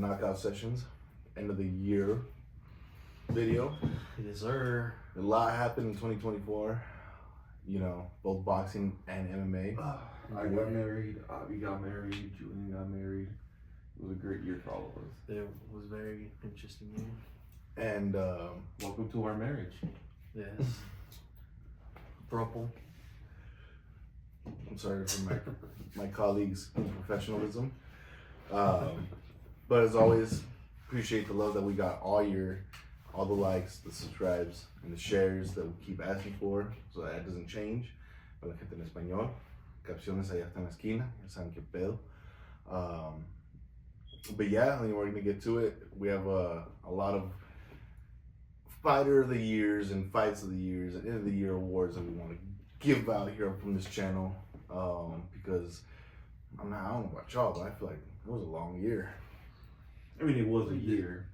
knockout sessions, end of the year video. Yes, sir. A lot happened in 2024. You know, both boxing and MMA. I got married. Avi got married. Julian got married. It was a great year for all of us. It was very interesting year. And Welcome to our marriage. Yes. Thruple. I'm sorry for my colleagues' professionalism. But as always, appreciate the love that we got all year, all the likes, the subscribes, and the shares that we keep asking for, so that doesn't change. Para la gente en español, capciones allá está en la esquina, ya saben qué pedo. But yeah, I mean, we're gonna get to it. We have a lot of fighter of the years and fights of the years and end of the year awards that we want to give out here from this channel, because I don't know about y'all, but I feel like it was a long year. I mean, it was a year.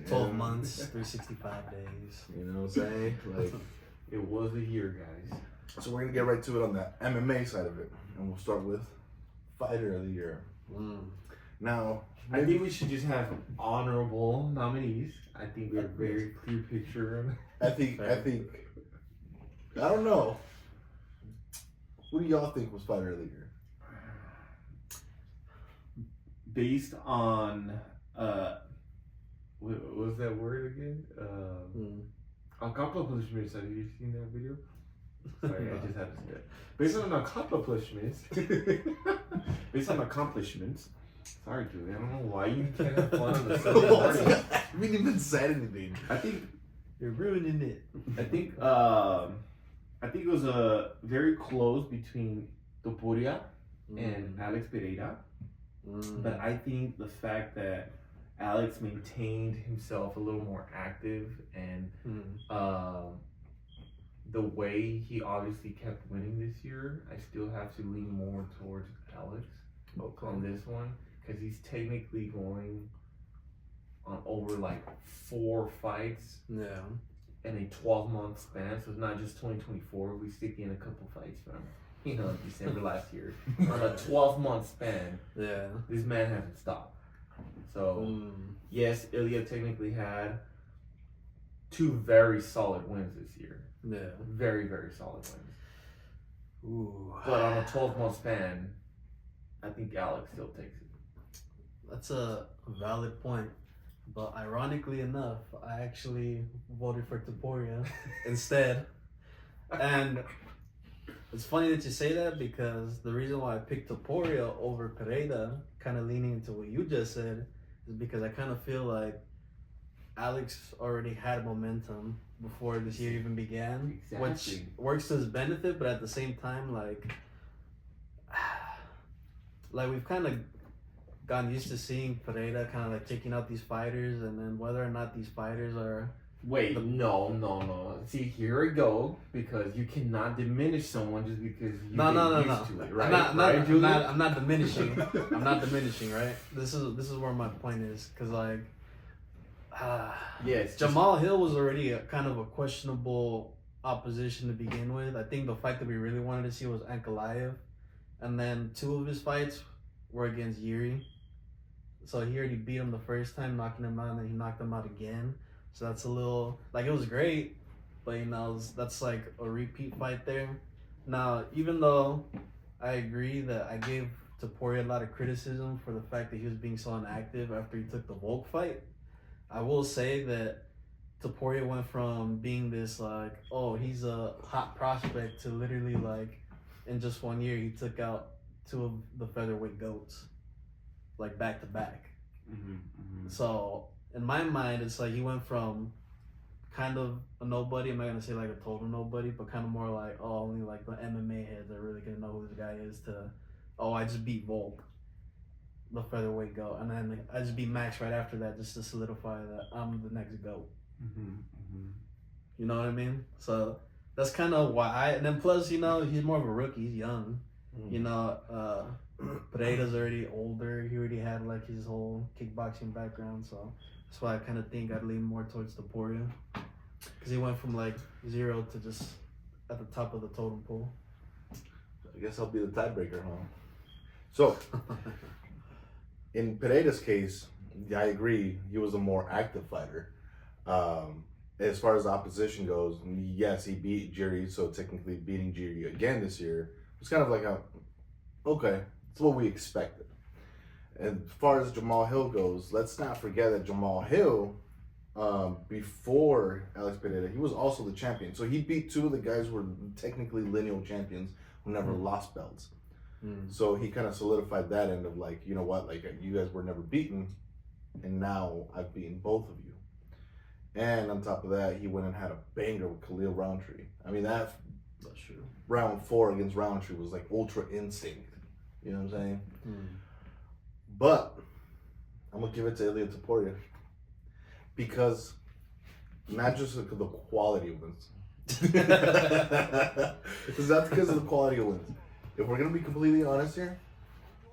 12 months, 365 days. You know what I'm saying? Like, It was a year, guys. so we're gonna get right to it on the MMA side of it, and we'll start with fighter of the year. Now, I think we should just have honorable nominees. I think we have a very clear picture. I think, I don't know. What do y'all think was fighter of the year? Based on, what was that word again? Accomplishments. Have you seen that video? Sorry, I just had to say that. Based on accomplishments. Based on accomplishments. Sorry, Julie. I don't know why you can't have fun on the Sunday morning. I haven't even said anything. I think You're ruining it. I think it was very close between Topuria and Alex Pereira. But I think the fact that Alex maintained himself a little more active and the way he obviously kept winning this year, I still have to lean more towards Alex on this one, because he's technically going on over like 4 fights in a 12-month span. So it's not just 2024. We stick in a couple fights from December last year. On a 12-month span, this man hasn't stopped. So yes, Ilya technically had 2 very solid wins this year. Very, very solid wins. But on a 12-month span, I think Alex still takes it. That's a valid point. But ironically enough, I actually voted for Topuria instead. And it's funny that you say that, because the reason why I picked Topuria over Pereira, kind of leaning into what you just said, is because I kind of feel like Alex already had momentum before this year even began, which works to his benefit, but at the same time, like we've kind of gotten used to seeing Pereira kind of like taking out these fighters, and then whether or not these fighters are... Wait, no. See, here we go, because you cannot diminish someone just because you get used to it, right? I'm not diminishing. I'm not diminishing, right? This is where my point is, because like, yes, Jamal Hill was already a kind of a questionable opposition to begin with. I think the fight that we really wanted to see was Ankalaev, and then 2 of his fights were against Yuri. So he already beat him the first time, knocking him out, and then he knocked him out again. So that's a little, like, it was great, but that's like a repeat fight there. Now, even though I agree that I gave Topuria a lot of criticism for the fact that he was being so inactive after he took the Volk fight, I will say that Topuria went from being this like, oh, he's a hot prospect, to literally like, in just 1 year, he took out 2 of the featherweight goats, like back to back. So in my mind, it's like he went from kind of a nobody, I'm not gonna say like a total nobody, but kind of more like, oh, only like the MMA heads are really gonna know who this guy is, to, oh, I just beat Volk, the featherweight goat, and then I just beat Max right after that, just to solidify that I'm the next goat. You know what I mean? So that's kind of why and then plus, he's more of a rookie, he's young. Pereira's already older, he already had like his whole kickboxing background, so that's why I kind of think I'd lean more towards Topuria, because he went from like 0 to just at the top of the totem pole. I guess I'll be the tiebreaker, huh? So, in Pereira's case, Yeah, I agree. He was a more active fighter. As far as opposition goes, yes, he beat Jiri, so technically beating Jiri again this year was kind of like okay, it's what we expected. And as far as Jamal Hill goes, let's not forget that Jamal Hill, before Alex Pereira, he was also the champion. So he beat two of the guys who were technically lineal champions who never lost belts. So he kind of solidified that end of like, you know what, like you guys were never beaten, and now I've beaten both of you. And on top of that, he went and had a banger with Khalil Roundtree. I mean, that's true. Round 4 against Roundtree was like ultra instinct. You know what I'm saying? But I'm gonna give it to Ilia Topuria because not just because of the quality of wins. It's not because of the quality of wins. If we're gonna be completely honest here,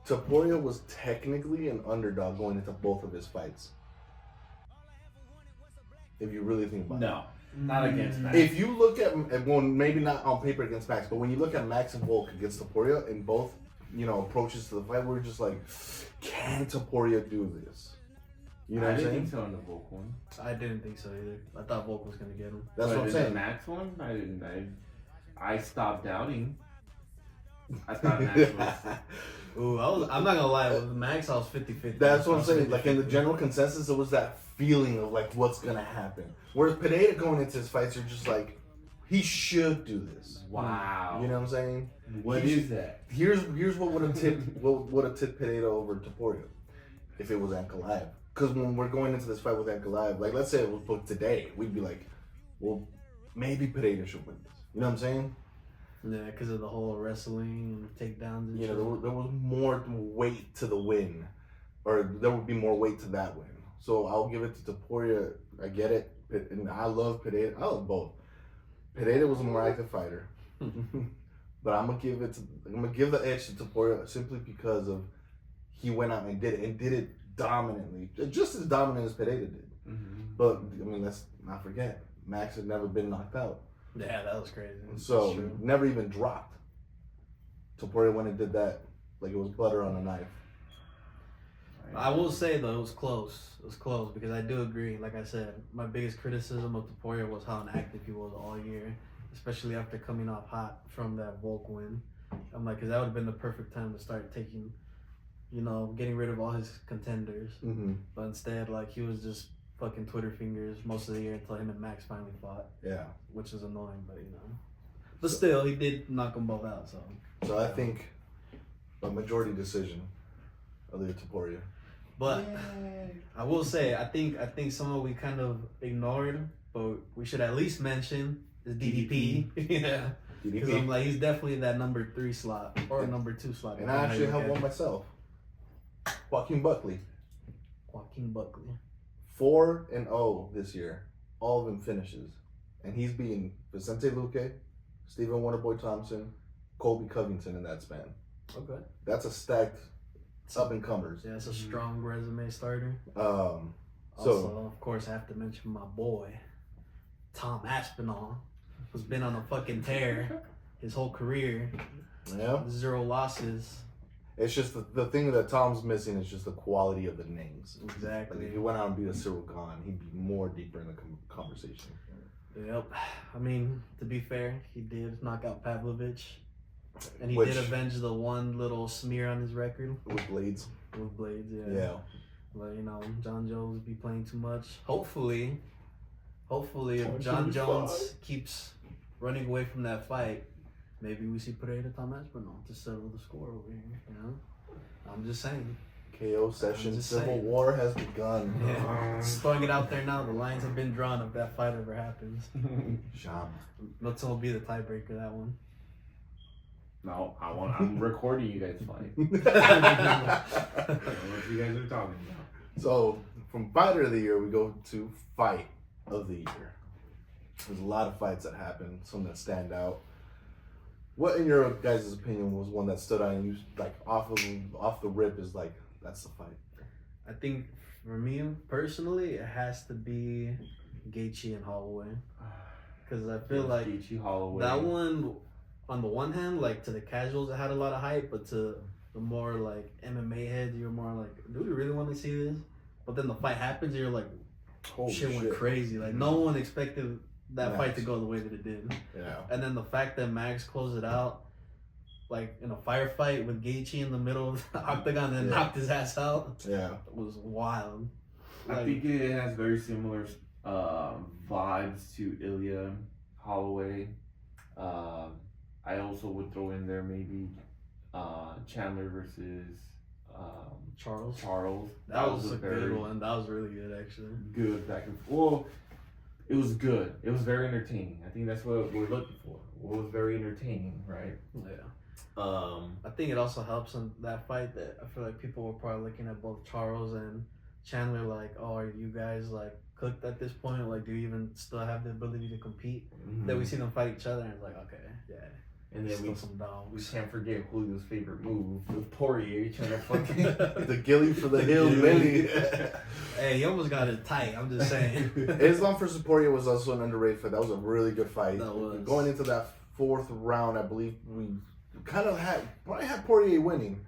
Topuria was technically an underdog going into both of his fights. If you really think about it. No, not against Max. If you look at, well, maybe not on paper against Max, but when you look at Max and Volk against Topuria in both, approaches to the fight, we're just like, can Topuria do this? You know what I'm saying? I didn't think so in the Volk one. I didn't think so either. I thought Volk was gonna get him. That's what I'm saying. The Max one, I didn't. I stopped doubting. I thought Max was. Ooh, I'm not gonna lie. With Max, I was 50-50. That's what I'm saying. Like in the general consensus, it was that feeling of like what's gonna happen. Whereas Pineda going into his fights, you're just like, he should do this. Wow. You know what I'm saying? What is that? Here's what would have tipped Pineda over Topuria if it was Ankalaev. Because when we're going into this fight with Ankalaev, like let's say it was booked today, we'd be like, well, maybe Pineda should win this. You know what I'm saying? Yeah, because of the whole wrestling and takedowns and shit. There was more weight to the win, or there would be more weight to that win. So I'll give it to Topuria. I get it, and I love Pineda. I love both. Pineda was a more active fighter, but I'm gonna give the edge to Topuria simply because of he went out and did it dominantly, just as dominant as Pineda did. Mm-hmm. But I mean, let's not forget, Max had never been knocked out. Yeah, that was crazy. So never even dropped. Topuria went and did that like it was butter on a knife. I will say though, it was close. It was close because I do agree. Like I said, my biggest criticism of Topuria was how inactive he was all year, especially after coming off hot from that Volk win. I'm like, because that would have been the perfect time to start taking, getting rid of all his contenders. Mm-hmm. But instead, like he was just fucking Twitter fingers most of the year until him and Max finally fought. Yeah. Which is annoying, but But still, he did knock them both out. So I think a majority decision, Ilia Topuria. But I will say, I think someone we kind of ignored, but we should at least mention is DDP. Yeah. Because I'm like, he's definitely in that number 3 slot or number 2 slot. And I actually have one myself. Joaquin Buckley. 4-0 this year. All of them finishes. And he's beaten Vicente Luque, Stephen Wonderboy Thompson, Colby Covington in that span. Okay. That's a stacked up-and-comers. Yeah, it's a strong resume starter. Also, of course, I have to mention my boy, Tom Aspinall, who's been on a fucking tear his whole career. Yeah. 0 losses. It's just the thing that Tom's missing is just the quality of the names. Exactly. Like if he went out and beat a Cyril Gahn, he'd be more deeper in the conversation. Yep. I mean, to be fair, he did knock out Pavlovich. And he did avenge the one little smear on his record. With blades. Yeah. Yeah. But, John Jones be playing too much. Hopefully, if John Jones keeps running away from that fight, maybe we see Pereira Tom Aspinall to settle the score over here, I'm just saying. KO session, Civil War has begun. Yeah. Just throwing it out there now. The lines have been drawn if that fight ever happens. Milton will be the tiebreaker, that one. No, I'm recording you guys fight. I don't know what you guys are talking about. So, from Fighter of the Year, we go to Fight of the Year. There's a lot of fights that happen, some that stand out. What, in your guys' opinion, was one that stood out and you, like, off the rip is like, that's the fight? I think, for me, personally, it has to be Gaethje and Holloway. Because I feel like Gaethje, Holloway. That one, on the one hand, like, to the casuals, it had a lot of hype, but to the more, like, MMA heads, you're more like, do we really want to see this? But then the fight happens, and you're like, Holy shit went crazy. Like no one expected that fight to go the way that it did. Yeah. And then the fact that Max closed it out, like in a firefight with Gaethje in the middle of the octagon and knocked his ass out. Yeah. It was wild. I think it has very similar vibes to Ilya Holloway. I also would throw in there maybe Chandler versus Charles. That was a good one. That was really good, actually. Good back and forth. Well, it was good. It was very entertaining. I think that's what we're looking for. It was very entertaining, right? Yeah. I think it also helps in that fight that I feel like people were probably looking at both Charles and Chandler like, oh, are you guys like cooked at this point? Like, do you even still have the ability to compete? Mm-hmm. Then we see them fight each other and it's like, okay, yeah. And then still some dogs. we can't forget Julio's favorite move with Poirier trying to fucking The gilly for the hill, Billy. Hey, he almost got it tight. I'm just saying. Islam versus Poirier was also an underrated fight. That was a really good fight. That was. Going into that fourth round, I believe we probably had Poirier winning.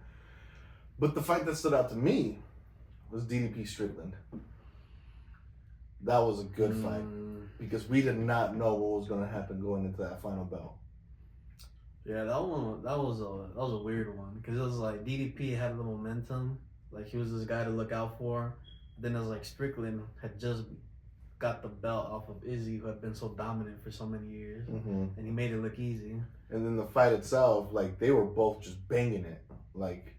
But the fight that stood out to me was DDP Strickland. That was a good fight because we did not know what was going to happen going into that final bell. Yeah, that was a weird one because it was like DDP had the momentum, like he was this guy to look out for. Then it was like Strickland had just got the belt off of Izzy, who had been so dominant for so many years, and he made it look easy. And then the fight itself, like they were both just banging it. Like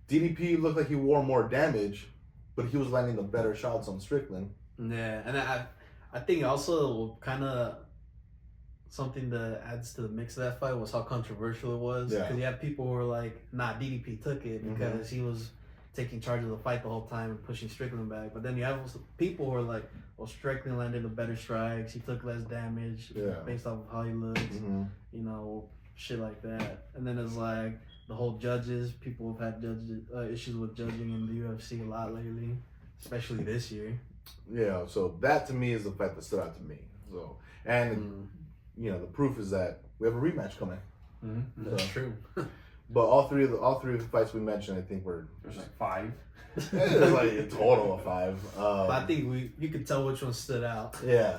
DDP looked like he wore more damage, but he was landing the better shots on Strickland. Yeah, and I think also kind of something that adds to the mix of that fight was how controversial it was. Yeah. Because you have people who were like, nah, DDP took it because he was taking charge of the fight the whole time and pushing Strickland back. But then you have people who are like, well, Strickland landed the better strikes. He took less damage based off of how he looks. You know, shit like that. And then it's like the whole judges. People have had issues with judging in the UFC a lot lately, especially this year. Yeah, so that to me is the fight that stood out to me. So, and you know, the proof is that we have a rematch coming. That's true. But all three of the fights we mentioned, I think were there's like 5. There's like a total of 5. But I think you could tell which one stood out. Yeah,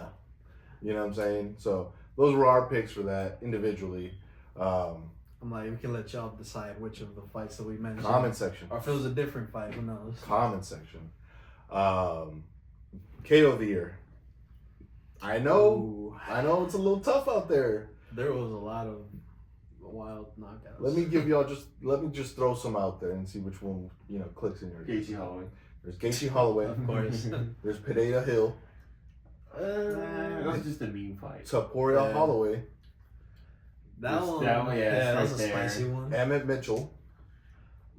you know what I'm saying. So those were our picks for that individually. I'm like, we can let y'all decide which of the fights that we mentioned. Comment section. Or if it was a different fight, who knows? Comment section. KO of the year. I know it's a little tough out there. There was a lot of wild knockouts. Let me just throw some out there and see which one, you know, clicks in your ear. Gaethje Holloway. There's Gaethje Holloway. Of course. There's Pereira Hill. That was just a mean fight. Taporia Holloway. That one, that was a spicy one. Emmett Mitchell.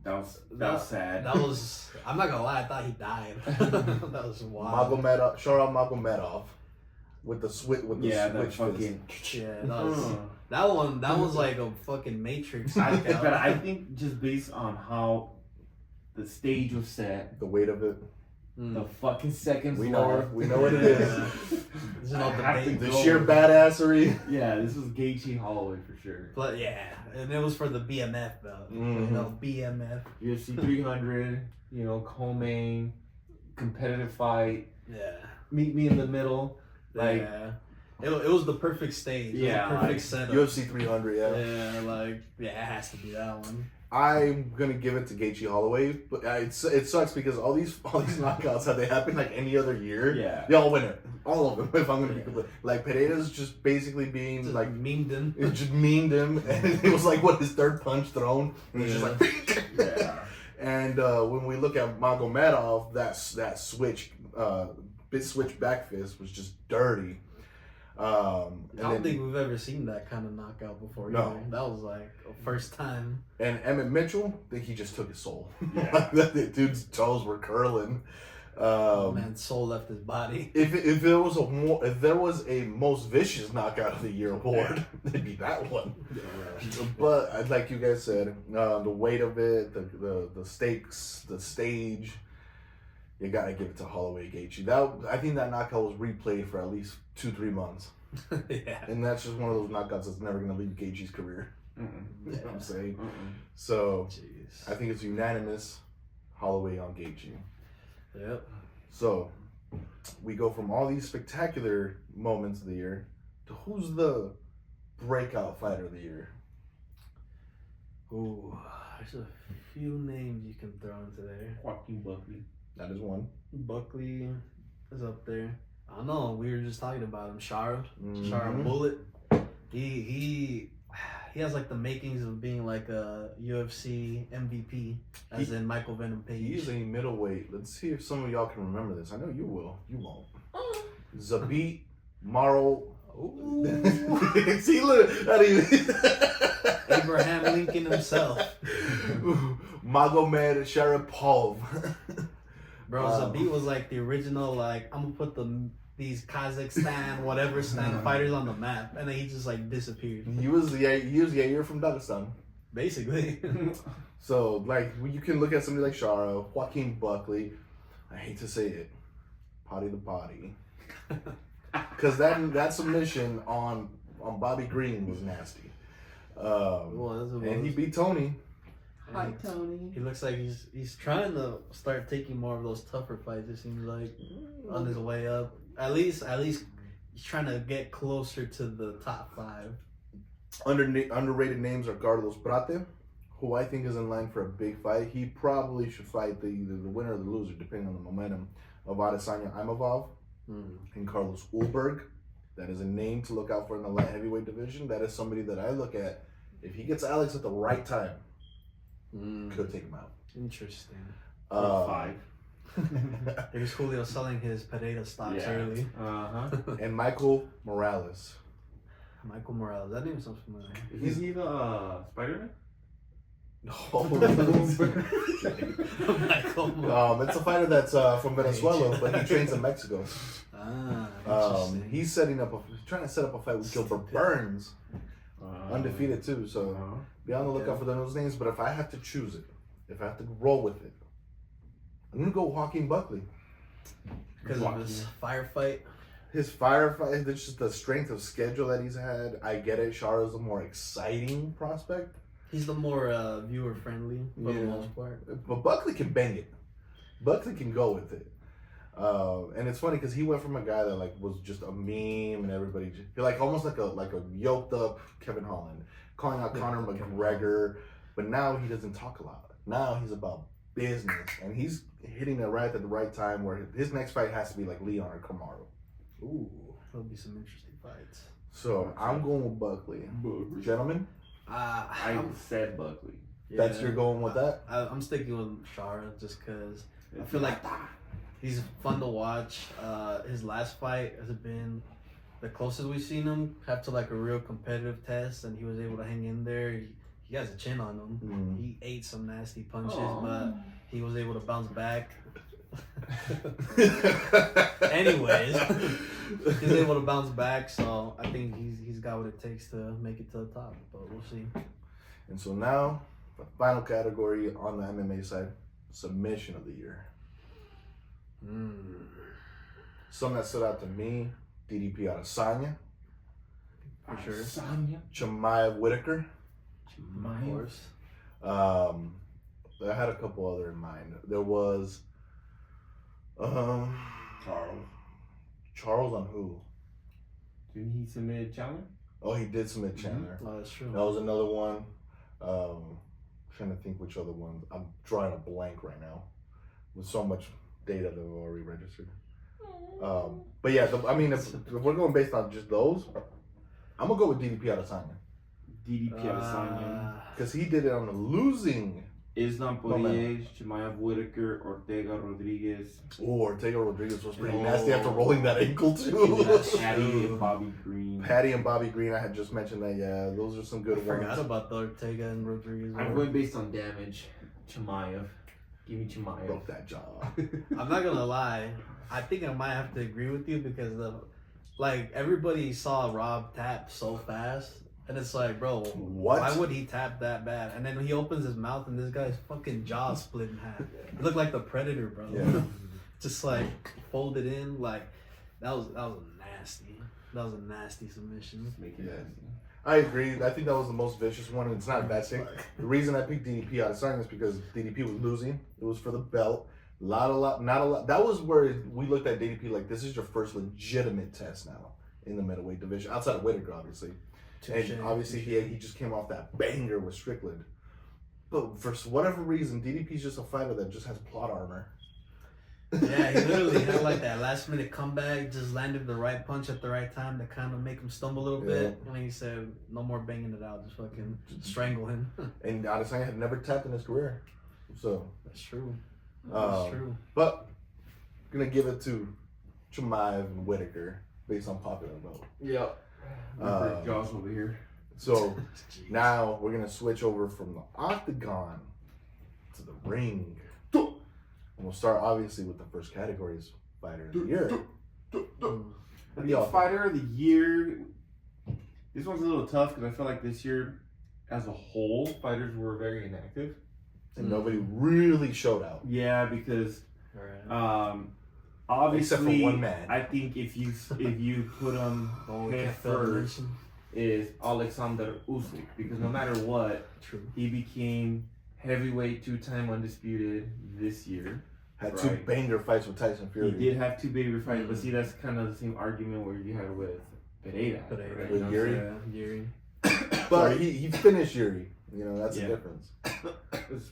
That was sad. That was. I'm not gonna lie. I thought he died. That was wild. Magomedov, Shout Magomedov, with the switch. That fucking. That one was like a fucking Matrix. But I think just based on how the stage was set, the weight of it, the fucking second we floor. know what it is. The sheer badassery. Yeah, this was Gaethje Holloway for sure. But yeah, and it was for the BMF belt. You know, BMF. UFC 300. You know, co-main, competitive fight. Yeah. Meet me in the middle. Like. Yeah. It was the perfect stage. Yeah, perfect setup. UFC 300, it has to be that one. I'm gonna give it to Gaethje Holloway, but it sucks because all these knockouts, had they happened like any other year, y'all win it, all of them. If I'm gonna be complete, like Pereira's just basically being just like memed him. It just memed him, and it was like his third punch thrown, and it was just like. And when we look at Magomedov, that switch back fist was just dirty. I don't think we've ever seen that kind of knockout before. No. Either. That was like a first time. And Emmett Mitchell, I think he just took his soul. Yeah. That dude's toes were curling. Man's soul left his body. If there was a most vicious knockout of the year award, it'd be that one. But like you guys said, the weight of it, the stakes, the stage. You gotta give it to Holloway Gaethje. I think that knockout was replayed for at least 2-3 months. Yeah. And that's just one of those knockouts that's never gonna leave Gaethje's career. You know what I'm saying? So Jeez. I think it's unanimous Holloway on Gaethje. Yep. So we go from all these spectacular moments of the year to who's the breakout fighter of the year. Ooh, there's a few names you can throw into there. Joaquin Buckley. That is one. Buckley is up there. I don't know. We were just talking about him. Shara Mhm. Bullet. He has like the makings of being like a UFC MVP, as in Michael Venom Page. He's a middleweight. Let's see if some of y'all can remember this. I know you will. You won't. Zabit Maro. See, look, not even. Abraham Lincoln himself. Magomed Sharapov. Bro, Zabit was like the original, like, I'm gonna put these Kazakhstan, whatever stan fighters on the map, and then he just like disappeared. He was Yair from Dagestan. Basically. So like you can look at somebody like Shara, Joaquin Buckley. I hate to say it, potty the potty, because that submission on Bobby Green was nasty. And he beat Tony. Hi, Tony. He looks like he's trying to start taking more of those tougher fights. It seems like on his way up. At least he's trying to get closer to the top 5. Underrated names are Carlos Prate, who I think is in line for a big fight. He probably should fight either the winner or the loser, depending on the momentum, of Adesanya Imavov and Carlos Ulberg. That is a name to look out for in the light heavyweight division. That is somebody that I look at. If he gets Alex at the right time, could take him out. Interesting. 5. There's Julio selling his Pereira stocks early. And Michael Morales. Michael Morales. That name sounds familiar. Is he the Spider-Man? Michael Morales. It's a fighter that's from Venezuela, but he trains in Mexico. Interesting. He's trying to set up a fight with Gilbert Burns, undefeated too. So be on the lookout for those names. But if I have to choose it, if I have to roll with it, I'm gonna go Joaquin Buckley. Because of his firefight. His firefight, it's just the strength of schedule that he's had. I get it. Shara's a more exciting prospect. He's the more viewer friendly for the most part. But Buckley can bang it. Buckley can go with it. And it's funny because he went from a guy that like was just a meme and everybody like almost like a yoked up Kevin Holland calling out Conor McGregor, but now he doesn't talk a lot. Now he's about business and he's hitting it right at the right time where his next fight has to be like Leon or Kamaru. Ooh, that'll be some interesting fights. So I'm going with Buckley. Gentlemen, I said Buckley. Yeah, that's your going with that? I'm sticking with Shara just because I feel like he's fun to watch. His last fight has been the closest we've seen him have to like a real competitive test, and he was able to hang in there. He has a chin on him. He ate some nasty punches, but he was able to bounce back. Anyways, he's able to bounce back, so I think he's got what it takes to make it to the top, but we'll see. And so now, the final category on the MMA side, submission of the year. Some that stood out to me, DDP Adesanya. For sure. Chimaev Whitaker. Of course. I had a couple other in mind. There was Charles on who? Didn't he submit Chandler? Oh, he did submit Chandler. Oh, that's true. That was another one. Trying to think which other ones. I'm drawing a blank right now with so much data that I've already registered. But yeah, if we're going based on just those, I'm gonna go with DDP Adesanya. DDP Adesanya. Because he did it on the losing. Islam Poirier, Chimaev Whitaker, Ortega Rodriguez. Oh, Ortega Rodriguez was pretty nasty after rolling that ankle too. Patty and Bobby Green. Patty and Bobby Green, I had just mentioned that. Yeah, those are some good ones. Forgot about the Ortega and Rodriguez. I'm going based on damage. Chimaev. Give me Chimaev. Broke that jaw. I'm not gonna lie. I think I might have to agree with you because everybody saw Rob tap so fast. And it's like, bro, what? Why would he tap that bad? And then he opens his mouth and this guy's fucking jaw split in half. It looked like the Predator, bro. Yeah. Just like folded in. Like that was nasty. That was a nasty submission. Yeah. I agree. I think that was the most vicious one, and it's not a bad thing. The reason I picked DDP Adesanya is because DDP was losing. It was for the belt. Not a lot. That was where we looked at DDP like this is your first legitimate test now in the middleweight division, outside of Whitaker, obviously. And obviously he just came off that banger with Strickland. But for whatever reason, DDP's just a fighter that just has plot armor. Yeah, he literally had like that last minute comeback, just landed the right punch at the right time to kind of make him stumble a little bit. And he said, no more banging it out, just fucking strangle him. And Adesanya had never tapped in his career. So that's true. That's true. But gonna give it to Chimaev and Whitaker based on popular vote. Yep. Josh over here. So now we're gonna switch over from the octagon to the ring. And we'll start obviously with the first categories, fighter of the year. Fighter of the year. This one's a little tough because I feel like this year, as a whole, fighters were very inactive. And nobody really showed out. Yeah, because obviously, except for one man. I think if you put him head first, is Alexander Usyk, because no matter what, he became heavyweight 2-time undisputed this year. Had 2 banger fights with Tyson Fury. He did have 2 banger fights, but see, that's kind of the same argument where you had with Pereira. Right? With Yuri. Yuri. But he finished Yuri. You know, that's the difference.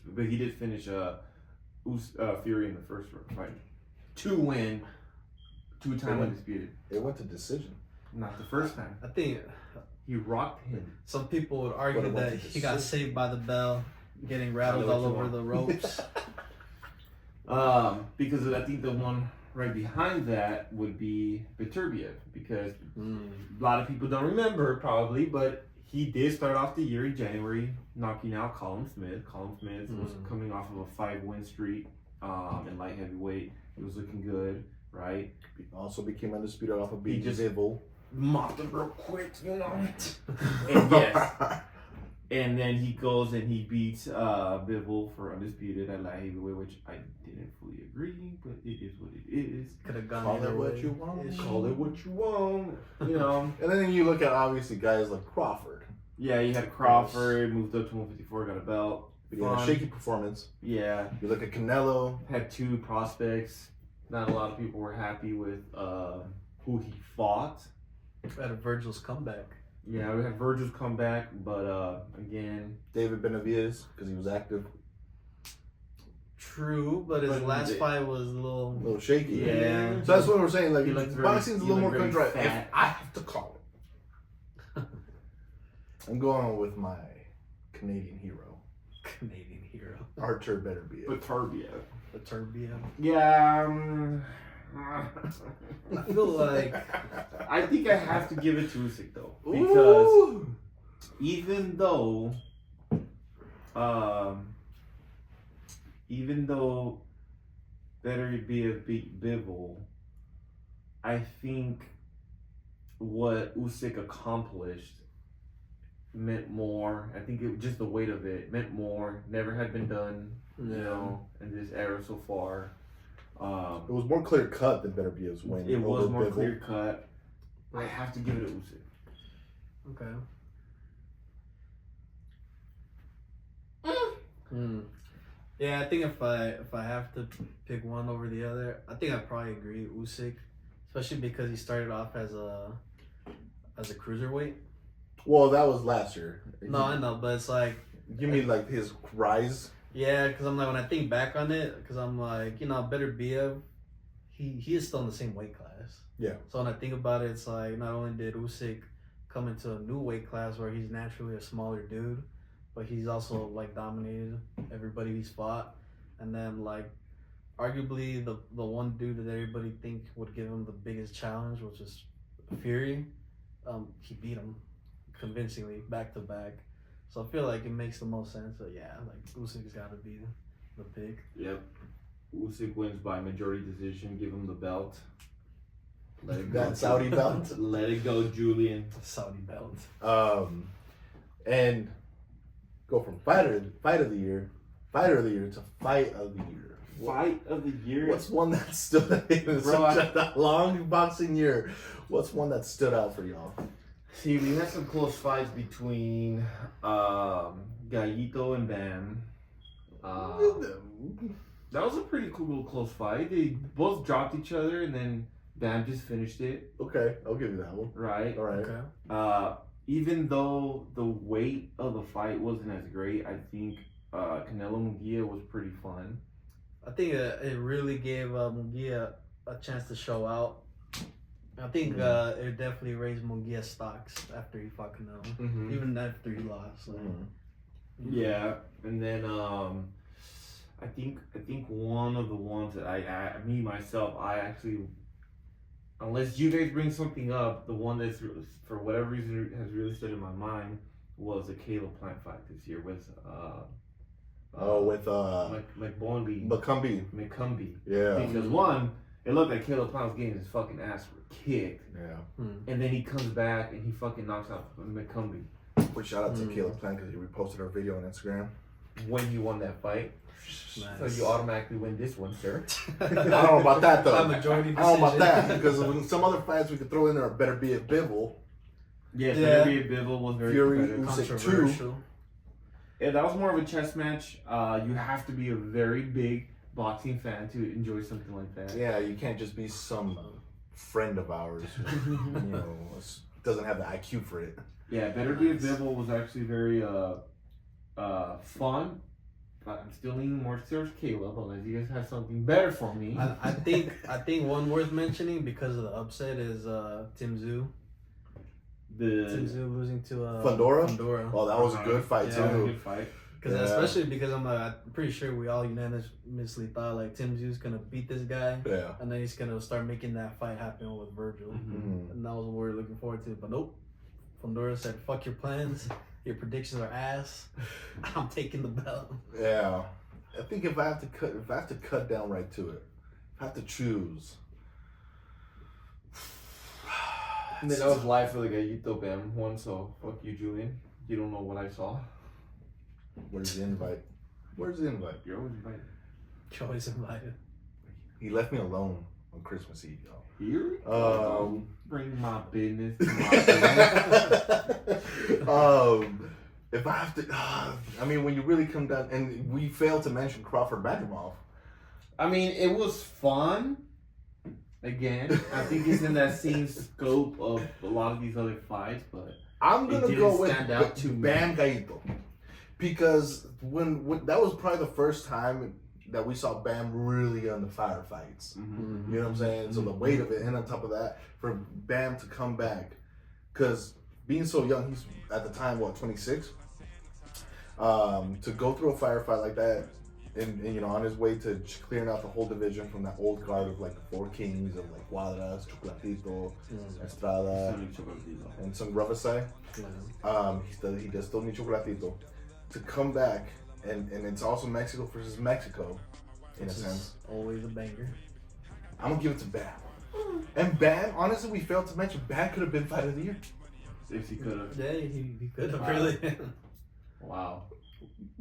But he did finish Fury in the first fight. 2-win, 2-time undisputed. It went to decision. Not the first time. I think he rocked him. Some people would argue that he got saved by the bell, getting rattled all over the ropes. Because I think the one right behind that would be Beterbiev, because a lot of people don't remember probably, but he did start off the year in January knocking out Colin Smith. Colin Smith was coming off of a 5-win streak in light heavyweight. He was looking good, right? He also became undisputed off of beating Bivol. Mopped him real quick, you know. And yes. And then he goes and he beats Bivol for undisputed at light heavyweight, which I didn't fully agree, but it is what it is. Could have gone Call either it way. what you want. Call it what you want, you know. And then you look at obviously guys like Crawford. Yeah, you had Crawford, moved up to 154, got a belt. But he had a shaky performance. Yeah. You look at Canelo. Had 2 prospects. Not a lot of people were happy with who he fought. At a Virgil's comeback. Yeah, we had Virgil's comeback, but again, David Benavidez, because he was active. True, but his last fight was a little shaky. Yeah. So that's what we're saying. Like boxing's a little more country. If I have to call it, I'm going with my Canadian hero. Canadian hero. Artur Beterbiev. Beterbiev. Yeah. I feel like I think I have to give it to Usyk though, because even though Beterbiev beat Bivol, I think what Usyk accomplished meant more. I think just the weight of it meant more. Never had been done, you know, in this era so far. It was more clear cut than Beterbiev's win. It was more clear cut. I have to give it to Usyk. Okay. Yeah, I think if I have to pick one over the other, I think I'd probably agree with Usyk, especially because he started off as a cruiserweight. Well, that was last year. No, I know, but it's like you mean like his rise? Yeah, because I'm like when I think back on it, because I'm like Beterbiev, he is still in the same weight class. Yeah. So when I think about it, it's like not only did Usyk come into a new weight class where he's naturally a smaller dude, but he's also like dominated everybody he's fought, and then like arguably the one dude that everybody think would give him the biggest challenge, which is Fury, he beat him convincingly back to back. So I feel like it makes the most sense. So yeah, like Usyk's got to be the pick. Yep. Usyk wins by majority decision. Give him the belt. Let it go. That Saudi belt. Let it go, Julian. Saudi belt. And go from fight of the year to fight of the year. Fight of the year. What's one that stood out in such a long boxing year? What's one that stood out for y'all? See, we had some close fights between Gallito and Bam. That was a pretty cool little close fight. They both dropped each other, and then Bam just finished it. Okay, I'll give you that one. Right. All right. Okay. Even though the weight of the fight wasn't as great, I think Canelo Munguia was pretty fun. I think it really gave Munguia a chance to show out. I think it definitely raised Munguia's stocks after he fought Canelo, Mm-hmm. even after he lost. Like, Yeah, and then I think one of the ones that I actually, unless you guys bring something up, the one that's for whatever reason has really stood in my mind was the Caleb Plant fight this year with with McCumbee. Yeah. Because one, it looked like Caleb Plant was getting his fucking ass kicked, Yeah. and then he comes back and he fucking knocks out McCumbee Which shout out to Caleb Plant because he reposted our video on Instagram. when he won that fight. Nice. So you automatically win this one, sir. I don't know about that though. By majority I don't know about decision. that because when some other fights we could throw in there better be at Bivol. Yes, Yeah. Beterbiev Bivol was very Fury, competitive. Usyk. Controversial. Yeah, that was more of a chess match. You have to be a very big boxing fan to enjoy something like that. Yeah, you can't just be some friend of ours who, you know, doesn't have the IQ for it. Yeah, Beterbiev Bivol was actually very fun. But I'm still leaning more towards Caleb, unless you guys have something better for me. I think one worth mentioning because of the upset is Tim Tszyu. Tim Tszyu losing to Fundora? Oh, that was a good fight Yeah. too. Good fight. Because especially because I'm pretty sure we all unanimously thought like Tim Tszyu's gonna beat this guy, Yeah. and then he's gonna start making that fight happen with Virgil, Mhm. and that was what we were looking forward to. But nope, Fundora said, "Fuck your plans. Your predictions are ass. I'm taking the belt." Yeah. I think if I have to cut down right to it, if I have to choose. And then that was live for the Gallito Bam one, so fuck you, Julian. You don't know what I saw. Where's the invite? Where's the invite? You're always invited. You're always invited. He left me alone on Christmas Eve, y'all. Here? Bring my business to my business. If I have to, I mean, when you really come down, and we failed to mention Crawford Madrimov. I mean, it was fun. Again, I think it's in that same scope of a lot of these other fights, but I'm gonna go with stand out to me. Bam Gallito because when that was probably the first time that we saw Bam really on the firefights. Mm-hmm. You know what I'm saying? So the weight of it, and on top of that, for Bam to come back, because being so young, he's at the time 26. To go through a firefight like that, and you know, on his way to clearing out the whole division from that old guard of like the Four Kings of like Cuadras, Chocolatito, Estrada, and some Ravasai. He does still need Chocolatito to come back, and it's also Mexico versus Mexico, in a sense. Always a banger. I'm gonna give it to Bam. And Bam, honestly, we failed to mention Bam could have been Fight of the Year. If he could have. Yeah, he could have Wow. really. Wow.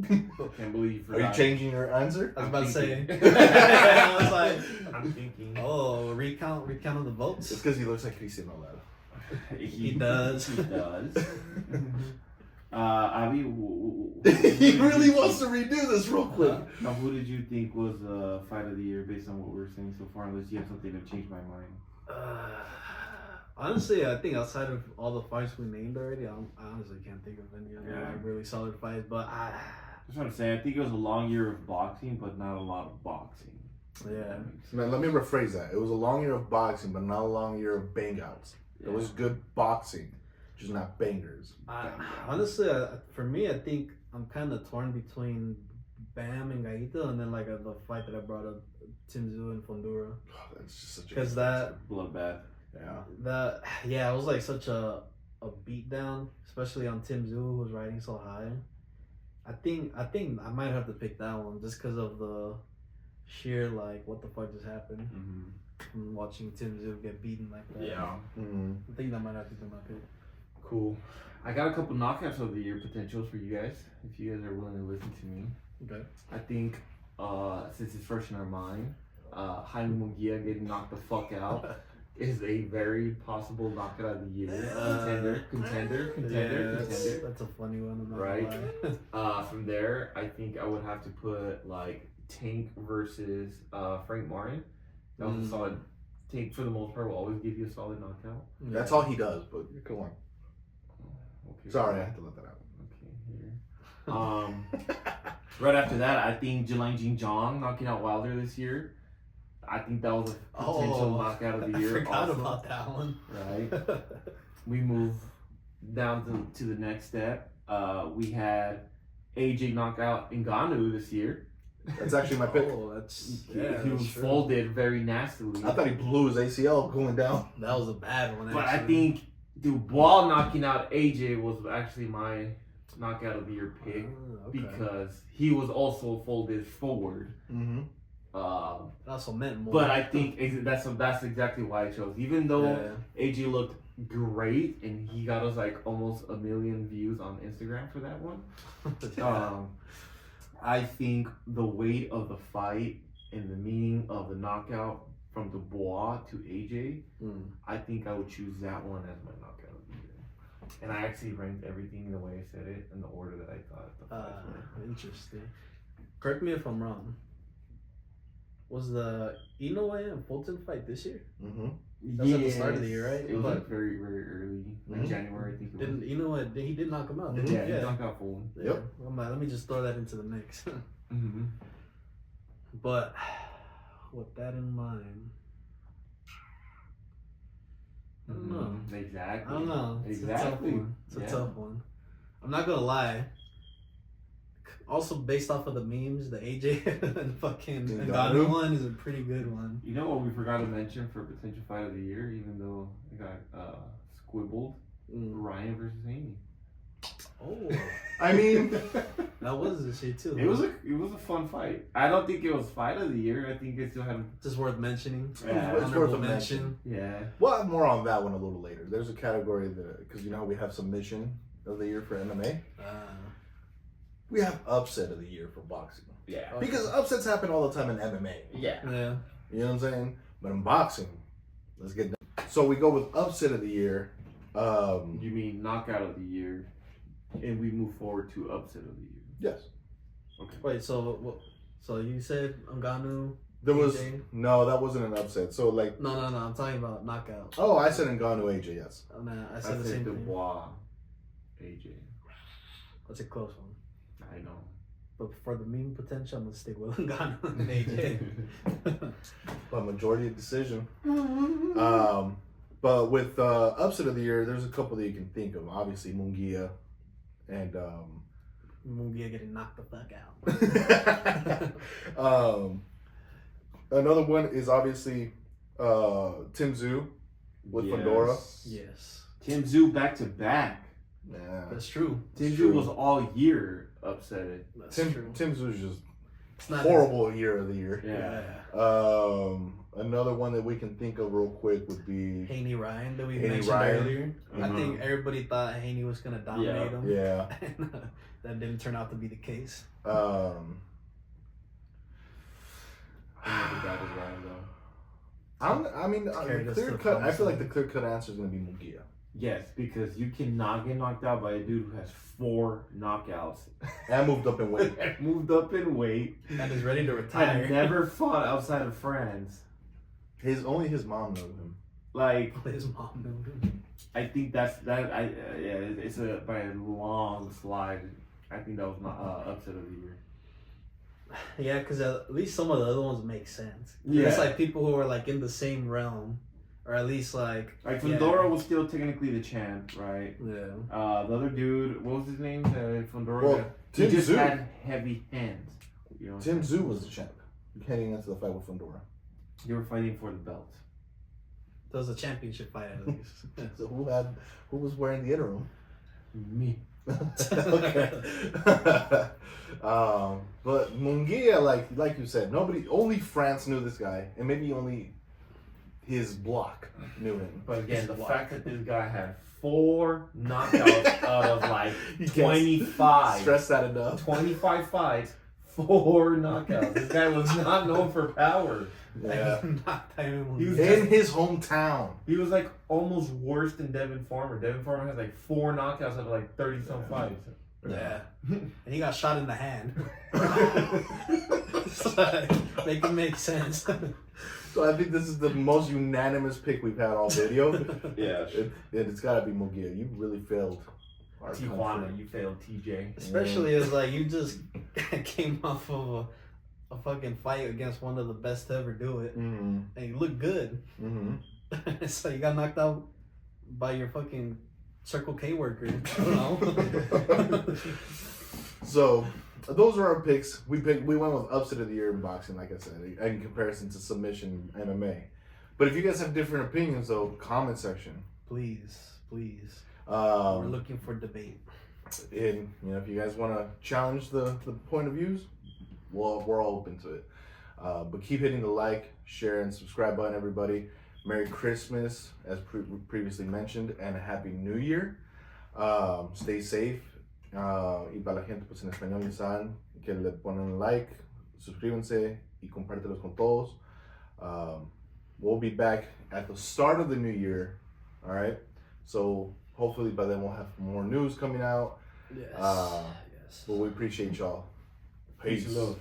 Can't believe you Are forgot. you changing your answer? I was about to say. thinking. I was like, I'm thinking. oh, recount of the votes. It's because he looks like Cristiano Ronaldo. He does. He does. Avi, He really wants to redo this real quick. Now, who did you think was Fight of the Year based on what we're saying so far? Unless you have something to change my mind. Honestly, I think outside of all the fights we named already, I honestly can't think of any other Yeah. like really solid fights. But That's what I'm saying. I think it was a long year of boxing, but not a lot of boxing. yeah, Man, let me rephrase that. It was a long year of boxing, but not a long year of bang outs. It was good boxing, just not bangers. honestly, for me, I think I'm kind of torn between Bam and Gallito, and then like the fight that I brought up, Tim Tszyu and Fundora, Oh, that's just such a because that Bloodbath. yeah. it was like such a beat down, especially on Tim Tszyu, who was riding so high. I think I might have to pick that one just because of the sheer like what the fuck just happened from watching Tim Tszyu get beaten like that. Yeah. Mm-hmm. I think that might have to be my pick. Cool. I got a couple knockouts of the year potentials for you guys, if you guys are willing to listen to me. Okay. I think, since it's fresh in our mind, Jaime Munguia getting knocked the fuck out is a very possible knockout of the year. Contender. That's a funny one. I'm not Right. gonna lie. From there, I think I would have to put like Tank versus Frank Martin. That was a solid. Tank for the most part will always give you a solid knockout. That's all he does. But go on. Okay. Sorry, I had to let that out. Okay, here. Right after that, I think Zhang Jinzhong knocking out Wilder this year. I think that was a potential knockout of the year. I forgot also. about that one. Right. We move down to the next step. We had AJ knockout Ngannou this year. That's actually my pick. Oh, that's He was folded very nastily. I thought he blew his ACL going down. that was a bad one. But Actually. I think Dubois knocking out AJ was actually my knockout of the year pick because he was also folded forward. Mm-hmm. That also meant more. But I think that's exactly why I chose. Even though AJ looked great and he got us like almost 1 million views on Instagram for that one. I think the weight of the fight and the meaning of the knockout from Dubois to AJ, I think I would choose that one as my knockout of the year. And I actually ranked everything the way I said it in the order that I thought the fights were. Interesting. Correct me if I'm wrong. Was the Inoue and Fulton fight this year? Mm-hmm. That was at the start of the year, right? It was like very, very early, like January, I think it was. Inoue, he did knock him out, didn't he? Yeah, he knocked out Fulton. Yep. Well, let me just throw that into the mix. Mm-hmm. But with that in mind, I don't know. Exactly. I don't know. It's Exactly. It's a tough one. I'm not gonna lie. Also, based off of the memes, the AJ and fucking Ngannou one is a pretty good one. You know what we forgot to mention for potential fight of the year, even though it got squibbled? Ryan versus Haney. Oh, I mean, that was this year too. It was a fun fight. I don't think it was fight of the year. I think it still had just worth mentioning. Yeah, it's worth a mention. Yeah. We'll have more on that one a little later. There's a category that, because you know how we have submission of the year for MMA. We have upset of the year for boxing. Yeah. Because upsets happen all the time in MMA. Yeah. Yeah. You know what I'm saying? But in boxing, let's get done. So we go with upset of the year. You mean knockout of the year, and we move forward to upset of the year. Yes. Okay. Wait, so you said Ngannou? There was AJ? no, that wasn't an upset. So like No. I'm talking about knockout. oh, I said Ngannou AJ. Yes. Oh, man, I said the same thing. Dubois, AJ. That's a close one. I know. But for the meme potential, I'm gonna stick with Ngannou and AJ. But majority decision. But with upset of the year, there's a couple that you can think of. Obviously, Munguia and Munguia getting knocked the fuck out. Another one is obviously Tim Tszyu with Fundora. Yes. Tim Tszyu back to back. Yeah, That's true. Tim Tszyu was all year upset. Tim Tszyu just it's not horrible year of the year. Yeah. Another one that we can think of real quick would be Haney Ryan that we Haney mentioned Ryan. earlier. I think everybody thought Haney was gonna dominate him. Yeah. And, that didn't turn out to be the case. I think that was Ryan though. I mean, clear cut. I feel like the clear cut answer is gonna be Munguia. Yes, because you cannot get knocked out by a dude who has 4 knockouts. And moved up in weight. Moved up in weight. And is ready to retire. And never fought outside of France. Only his mom knows him. Like his mom knew him. I think it's by a long slide. I think that was my upset of the year. Yeah, because at least some of the other ones make sense. Yeah. It's like people who are like in the same realm, or at least like Fundora was still technically the champ, right? Yeah. The other dude, what was his name? Fundora. Well, he just Tszyu. had heavy hands. You know, Tim Tszyu was the champ heading into the fight with Fundora. they were fighting for the belt. That was a championship fight at least. So who was wearing the interim? Me. Okay. But Munguia, like you said, only France knew this guy, and maybe only his block knew him. But again, the fact that this guy had 4 knockouts out of like 25. Stress that enough. 25 fights, 4 knockouts. This guy was not known for power. Yeah. He was in his hometown. He was like almost worse than Devin Farmer. Devin Farmer has like 4 knockouts out of like 30 some fights. Yeah. And he got shot in the hand. So, make it make sense. So I think this is the most unanimous pick we've had all video. Yeah. It's got to be Mugia. You really failed. Our Tijuana, country. you failed, TJ. Especially as like you just came off of a fucking fight against one of the best to ever do it, Mm-hmm. and you look good. Mm-hmm. So you got knocked out by your fucking Circle K worker. I don't know. So those are our picks. We went with upset of the year in boxing, like I said, in comparison to submission MMA. But if you guys have different opinions, though, comment section. Please. We're looking for debate. And if you guys want to challenge the point of views, we're all open to it. But keep hitting the like, share, and subscribe button, everybody. Merry Christmas, as previously mentioned, and a Happy New Year. Stay safe. Y para la gente pues en español ya saben que le ponen like, suscríbanse y compártelos con todos. We'll be back at the start of the new year. All right. So hopefully by then we'll have more news coming out. Yes. But we appreciate y'all. Peace. Peace and love.